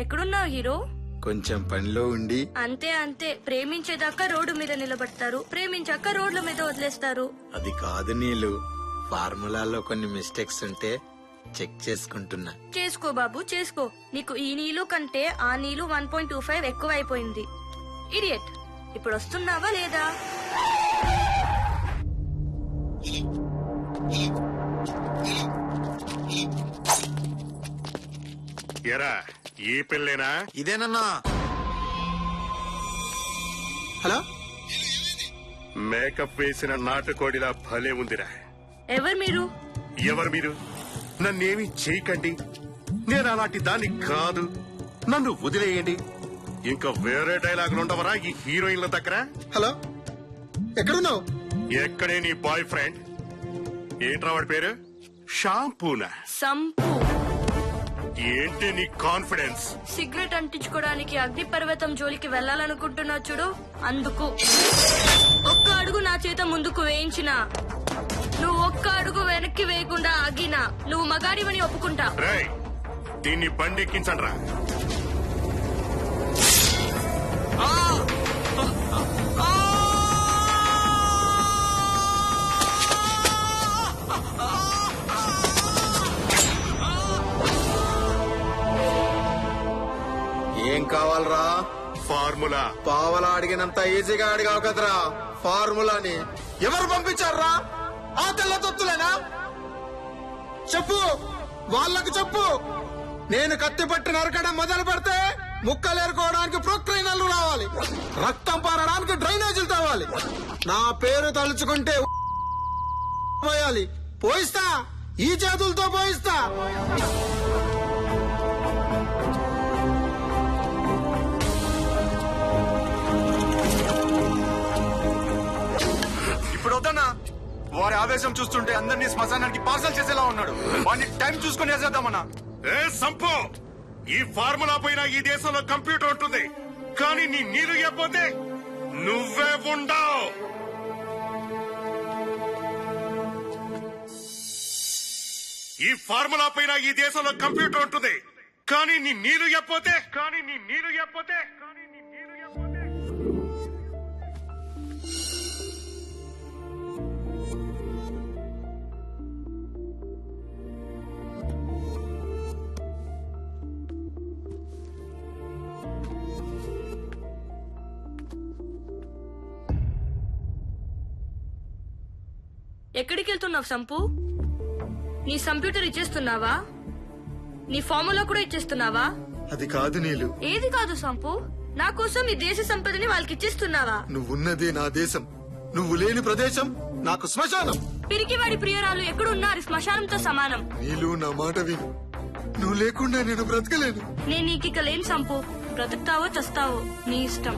ఎక్కడున్నావు హీరో? కొంచెం పనిలో ఉండి. అంతే అంతే, ప్రేమించేదాకా రోడ్డు మీద నిలబడతారు, ప్రేమించాక రోడ్ల మీద వదిలేస్తారు. అది కాదు నీలు, ఫార్ములాలో కొన్ని మిస్టేక్స్ ఉంటే చెక్ చేసుకుంటున్నా. చేసుకో బాబు చేసుకో. నీకు ఈ నీళ్ళు కంటే ఆ నీళ్ళు 1.25 ఎక్కువ అయిపోయింది. ఇడియట్, ఇప్పుడు వస్తున్నావా లేదా? ఎరా ఈ పిల్లేనా? ఇదేనన్నా. హలో, మేకప్ వేసిన నాటుకోడిలా భలే ఉందిరా. ఎవరు మీరు? ఎవరు మీరు? నన్నేమి చేయకండి, నేను అలాంటి దాన్ని కాదు, నన్ను వదిలేయండి. ఇంకా వేరే డైలాగులు ఉండవరా ఈ హీరోయిన్ల దగ్గర? హలో, ఎక్కడున్నావు? ఎక్కడే నీ బాయ్ ఫ్రెండ్? ఏంట్రా వాడి పేరు? షాంపూనా? సంపు. ఏంటి నీ కాన్ఫిడెన్స్? సిగరెట్ అంటించుకోవడానికి అగ్ని పర్వతం జోలికి వెళ్ళాలనుకుంటున్నా చూడు, అందుకు. ఒక్క అడుగు నా చేత ముందుకు వేయించిన, నువ్వు ఒక్క అడుగు వెనక్కి వేయకుండా ఆగినా నువ్వు మగాడివని ఒప్పుకుంటా. రేయ్, దీన్ని బండెక్కించండ్రా. ఏం కావాలరా? ఫార్ములా. పావలా అడిగినంత ఈజీగా అడిగావు కదరా ఫార్ములాని. ఎవరు పంపించారా? ఆ తెల్ల తొత్తులేనా? చెప్పు, వాళ్ళకు చెప్పు. నేను కత్తి పట్టి నరకడం మొదలు పెడితే ముక్కలు ఏరుకోవడానికి ప్రొక్లైనర్లు రావాలి, రక్తం పారడానికి డ్రైనేజీలు తవ్వాలి, నా పేరు తలుచుకుంటే పోయాలి. పోయిస్తా, ఈ చేతులతో పోయిస్తా. ఇప్పుడు వద్దన్నా, వారి ఆవేశం చూస్తుంటే అందరినీ శ్మశానానికి పార్సల్ చేసేలా ఉన్నాడు. వాడిని టైం చూసుకుని వేసేద్దామన్నా. ఏ సంపు, ఈ ఫార్ములా పైన ఈ దేశంలో కంప్యూటర్ ఉంటుంది, కానీ నీ నీరు ఇవ్వకపోతే నువ్వే ఉండవు. ఈ ఫార్ములా పైన ఈ దేశంలో కంప్యూటర్ ఉంటుంది, కానీ నీ నీరు ఇవ్వకపోతే ఎక్కడికి వెళ్తున్నావు సంపు? నీ కంప్యూటర్ ఇచ్చేస్తున్నావా? నీ ఫార్ములా కూడా ఇచ్చేస్తున్నావా? అది కాదు నీలు. ఏది కాదు సంపు? నా కోసం ఈ దేశ సంపదని వాళ్ళకి ఇచ్చేస్తున్నావా? నువ్వున్నదే నా దేశం, నువ్వు లేని ప్రదేశం నాకు శ్మశానం. పిరికివాడి ప్రియురాలు ఎక్కడున్నారు శ్మశానంతో సమానం. నీలు, నా మాట విను. నువ్వు లేకుండా నేను బ్రతకలేను. నేను నీకిక లేని సంపు. బ్రతుకుతావో చస్తావో నీ ఇష్టం.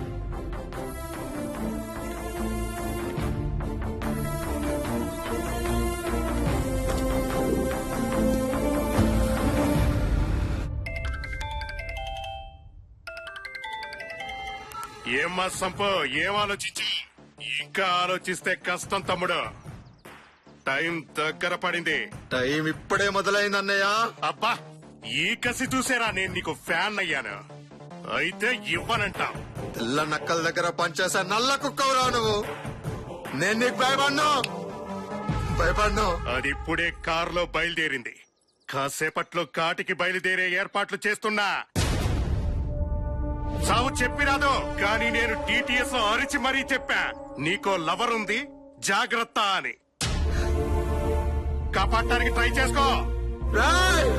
ఏమ్మా సంపు, ఏం ఆలోచించి? ఇంకా ఆలోచిస్తే కష్టం తమ్ముడు. టైం దగ్గర పడింది. టైం ఇప్పుడే మొదలైంది అన్నయ్య. అబ్బా, ఈ కసి చూసేరా నేను నీకు ఫ్యాన్ అయ్యాను. అయితే ఇవ్వనంటా. తెల్ల నక్కల దగ్గర పనిచేసే నల్ల కుక్కవురా నువ్వు. నేను నీకు భయపడ్ను. అది ఇప్పుడే కారులో బయలుదేరింది. కాసేపట్లో కాటికి బయలుదేరే ఏర్పాట్లు చేస్తున్నా. సావు చెప్పిరాదు, కానీ నేను టీటీఎస్ లో అరిచి మరీ చెప్పా, నీకో లవర్ ఉంది జాగ్రత్త అని. కాపాడటానికి ట్రై చేసుకో. రాయ్,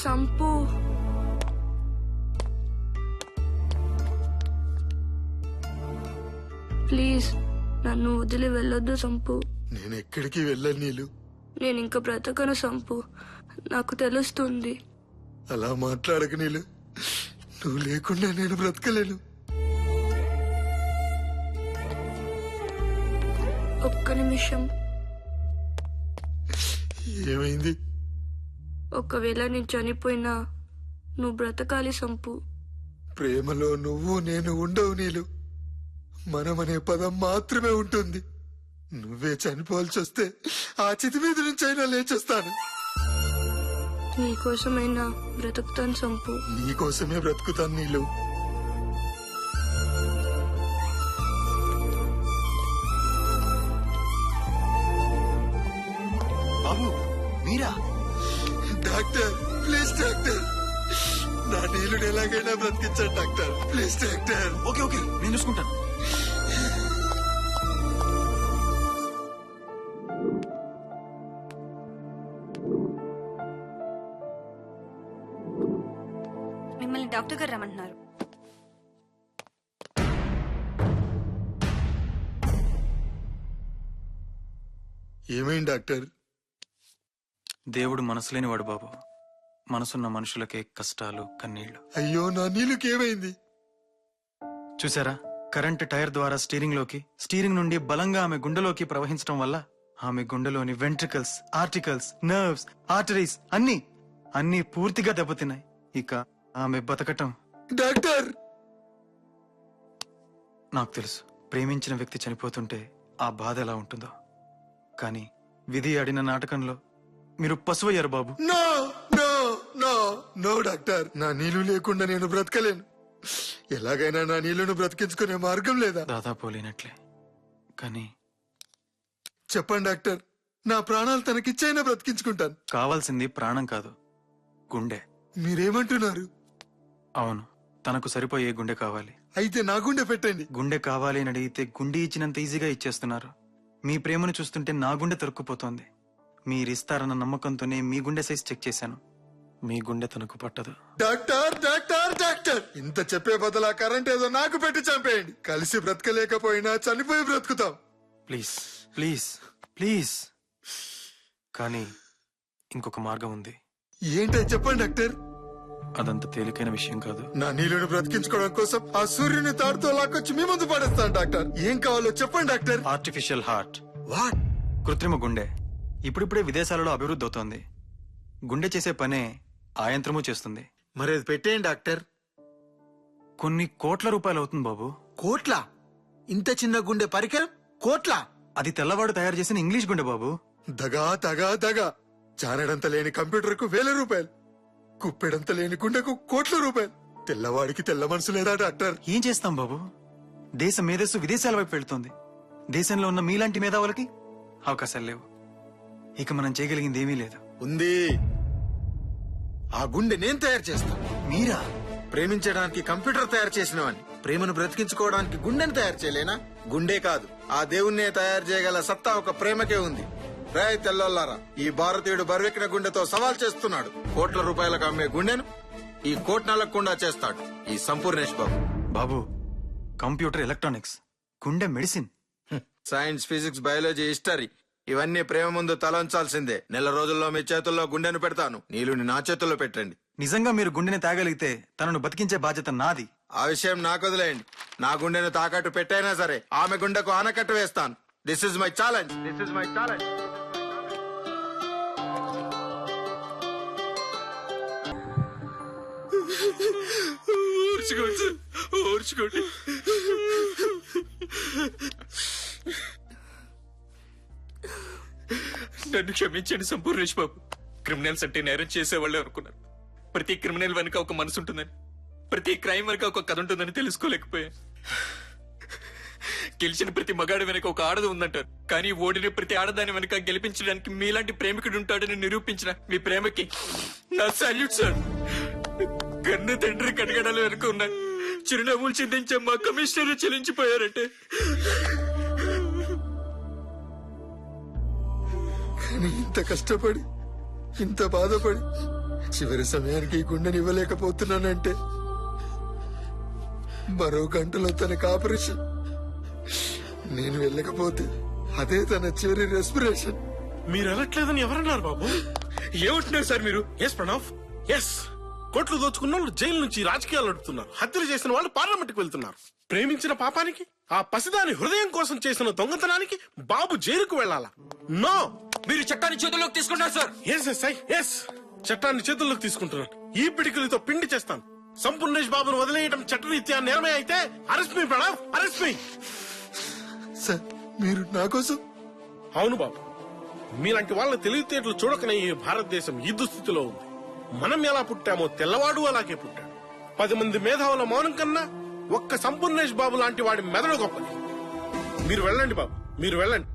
సంపు. ప్లీజ్ నన్ను వదిలి వెళ్ళొద్దు సంపు. నేను ఎక్కడికి వెళ్ళను నీలు. నేను ఇంక బ్రతకను సంపు, నాకు తెలుస్తుంది. అలా మాట్లాడక నీలు. నువ్వు లేకుండా నేను బ్రతకలేను. ఒక్క నిమిషం. ఏమైంది? ఒకవేళ నేను చనిపోయినా నువ్వు బ్రతకాలి సంపు. ప్రేమలో నువ్వు నేను ఉండవు నీలు. మనమనే పదం మాత్రమే ఉంటుంది. నువ్వే చనిపోవాల్సి వస్తే ఆ చితి మీద నుంచి అయినా లేచొస్తాను. నీకోసమైనా బ్రతుకుతాను సంపు. నీకోసమే బ్రతుకుతాను నీలు. బాబు మీరా? డాక్టర్ ప్లీజ్ డాక్టర్, నా నీళ్ళని ఎలాగైనా బ్రతికించాడు doctor. Please doctor. Okay okay నేను చూసుకుంటాను. మిమ్మల్ని డాక్టర్ గారు రమ్మంటున్నారు. ఏమైంది డాక్టర్? దేవుడు మనసు లేనివాడు బాబు. మనసున్న మనుషులకే కష్టాలు కన్నీళ్లు. అయ్యో నా నీళ్ళకి ఏమైంది? చూసారా, కరెంట్ టైర్ ద్వారా స్టీరింగ్ నుండి బలంగా ఆమె గుండెలోకి ప్రవహించడం వల్ల ఆమె గుండెలోని వెంట్రికల్స్, ఆర్టికల్స్, నర్వ్స్, ఆర్టరీస్ అన్నీ పూర్తిగా దెబ్బతిన్నాయి. ఇక ఆమె బతకటం. డాక్టర్ నాకు తెలుసు, ప్రేమించిన వ్యక్తి చనిపోతుంటే ఆ బాధ ఎలా ఉంటుందో. కానీ విధి ఆడిన నాటకంలో మీరు పశువయ్యారు బాబు. No no no no doctor, నా నీళ్లు లేకుండా నేను బ్రతకలేను. ఎలాగైనా నా నీళ్లను బ్రతికించుకునే మార్గం లేదా? దాదాపు లేనట్లే. కానీ చెప్పండి డాక్టర్, నా ప్రాణాలు తనకిచ్చైనా బ్రతికించుకుంటాను. కావాల్సింది ప్రాణం కాదు, గుండె. మీరేమంటున్నారు? అవును, తనకు సరిపోయే గుండె కావాలి. అయితే నా గుండె పెట్టండి. గుండె కావాలి అని అడిగితే గుండె ఇచ్చినంత ఈజీగా ఇచ్చేస్తున్నారు. మీ ప్రేమను చూస్తుంటే నా గుండె తరుక్కుపోతోంది. మీరిస్తారన్న నమ్మకంతోనే మీ గుండె సైజ్ చెక్ చేశాను. మీ గుండె తనకు పట్టదు. డాక్టర్ డాక్టర్ డాక్టర్, ఇంత చెప్పే బదులా కరెంట్ ఏదో నాకు పెట్టి చంపేయండి. కలిసి బ్రతకలేకపోయినా చనిపోయి బ్రతుకుతాం. Please please please. కానీ ఇంకొక మార్గం ఉంది. ఏంటో చెప్పండి డాక్టర్. అదంత తేలికైన విషయం కాదు. నా నీళ్ళను బ్రతికించుకోవడం కోసం ఆ సూర్యుని తాడుతో లాక్కొచ్చి మీ ముందు పడేస్తాను డాక్టర్. ఏం కావాలో చెప్పండి డాక్టర్. Artificial heart, what? కృత్రిమ గుండె ఇప్పుడిప్పుడే విదేశాలలో అభివృద్ధి అవుతోంది. గుండె చేసే పనే ఆ యంత్రము చేస్తుంది. మరి అది పెట్టేయండి డాక్టర్. కొన్ని కోట్ల రూపాయలు అవుతుంది బాబు. కోట్ల? ఇంత చిన్న గుండె పరికరం కోట్ల? అది తెల్లవాడు తయారు చేసిన ఇంగ్లీష్ గుండె బాబు. దగా దగా దగా. జానడంత లేని కంప్యూటర్ కు 1000 రూపాయలు, కుప్పెడంత లేని గుండెకు కోట్ల రూపాయలు. తెల్లవాడికి తెల్ల మనసు లేదా డాక్టర్? ఏం చేస్తాం బాబు, దేశ మేధస్సు విదేశాల వైపు వెళ్తోంది. దేశంలో ఉన్న మీలాంటి మేధావులకి అవకాశాలు లేవు. ఇక మనం చేయగలిగింది ఏమీ లేదు. ఉంది. ఆ గుండె నేను తయారు చేస్తాను. మీరా? ప్రేమించడానికి కంప్యూటర్ తయారు చేసినవని, ప్రేమను బ్రతికించుకోవడానికి గుండెని తయారు చేయలేనా? గుండె కాదు, ఆ దేవుణ్ణే తయారు చేయగల సత్తా ఒక ప్రేమకే ఉంది. రాయ్ తెల్లోల్లారా, ఈ భారతీయుడు బరువెక్కిన గుండెతో సవాల్ చేస్తున్నాడు. కోట్ల రూపాయలకు అమ్మే గుండెను ఈ కోట్నాలకుండా చేస్తాడు ఈ సంపూర్ణేష్ బాబు. బాబు, కంప్యూటర్, ఎలక్ట్రానిక్స్, గుండె medicine, science, physics, biology, history ఇవన్నీ ప్రేమ ముందు తలంచాల్సిందే. నెల రోజుల్లో మీ చేతుల్లో గుండెను పెడతాను. నీలుని నా చేతుల్లో పెట్టండి. నిజంగా మీరు గుండెని తాగలిగితే తనను బతికించే బాధ్యత నాది. ఆ విషయం నాకు వదిలేయండి. నా గుండెను తాకట్టు పెట్టైనా సరే ఆమె గుండెకు ఆనకట్టు వేస్తాను. This is my challenge. This is my challenge. ఓర్చుకోండి. నన్ను క్షమించండి సంపూర్ణేష్ బాబు. క్రిమినల్స్ అంటే నేరం చేసేవాళ్ళే అనుకున్నారు. ప్రతి క్రిమినల్ వెనుక ఒక మనసు ఉంటుందని, ప్రతి క్రైమ్ వెనుక ఒక కథ ఉంటుందని తెలుసుకోలేకపోయా. గెలిచిన ప్రతి మగాడి వెనుక ఒక ఆడది ఉందంటారు, కానీ ఓడిన ప్రతి ఆడదాని వెనుక గెలిపించడానికి మీలాంటి ప్రేమికుడు ఉంటాడని నిరూపించిన మీ ప్రేమకి నా సాల్యూట్ సార్. కన్ను తండ్రి కడగడాలు వెనుక ఉన్న చిరునవ్వులు చిందించే మా కమిషనర్ చెల్లించిపోయారంటే కానీ ఇంత కష్టపడి, ఇంత బాధపడి చివరి సమయానికి ఈ గుండెని ఇవ్వలేకపోతున్నానంటే మరో గంటలో తనకి ఆపరేషన్. నేను వెళ్ళకపోతే అదే తన చివరి రెస్పిరేషన్. మీరు వెళ్ళట్లేదని ఎవరన్నారు బాబు? ఏమంటున్నారు సార్ మీరు? Yes Pranav, yes. కోట్లు దోచుకున్న వాళ్ళు జైలు నుంచి రాజకీయాలు నడుపుతున్నారు. హత్యలు చేసిన వాళ్ళు పార్లమెంట్ కు వెళ్తున్నారు. ప్రేమించిన పాపానికి, ఆ పసిదాని హృదయం కోసం చేసిన దొంగతనానికి బాబు జైలుకు వెళ్ళాలా? నో. మీరు చట్టాన్ని చేతుల్లోకి తీసుకున్నారు సార్. ఎస్ చట్టాన్ని చేతుల్లోకి తీసుకుంటున్నాను. ఈ పిడికిలతో పిండి చేస్తాను. సంపూర్ణేష్ బాబును వదిలేయడం చట్టరీత్యా నేరమే అయితే అరెస్ట్ మీ ప్రణవ్, అరెస్ట్ మీ. సార్ మీరు నా కోసం. అవును బాబు, మీలాంటి వాళ్ళ తెలివితేటలు చూడకనే ఈ భారతదేశం ఈ దుస్థితిలో ఉంది. మనం ఎలా పుట్టామో తెల్లవాడు అలాగే పుట్టాడు. 10 మంది మేధావుల మౌనం కన్నా ఒక్క సంపూర్ణేష్ బాబు లాంటి వాడి మెదడు గొప్పది. మీరు వెళ్ళండి బాబు, మీరు వెళ్ళండి.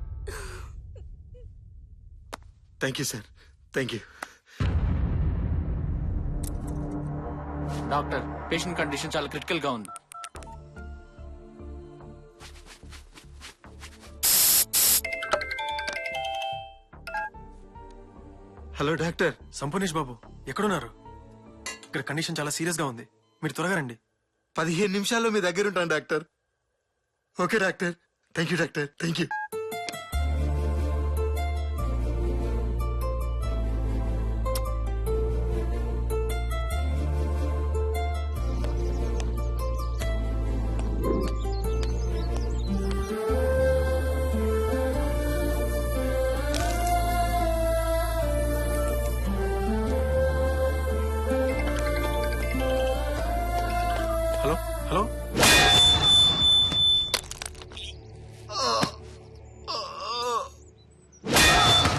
Thank you sir, thank you. Doctor, patient condition చాలా క్రిటికల్ గా ఉంది. Hello doctor. సంపూర్ణేష్ బాబు ఎక్కడున్నారు? ఇక్కడ కండిషన్ చాలా సీరియస్ గా ఉంది, మీరు త్వరగా రండి. 15 నిమిషాల్లో మీ దగ్గర ఉంటాను doctor. Okay doctor, thank you doctor, thank you.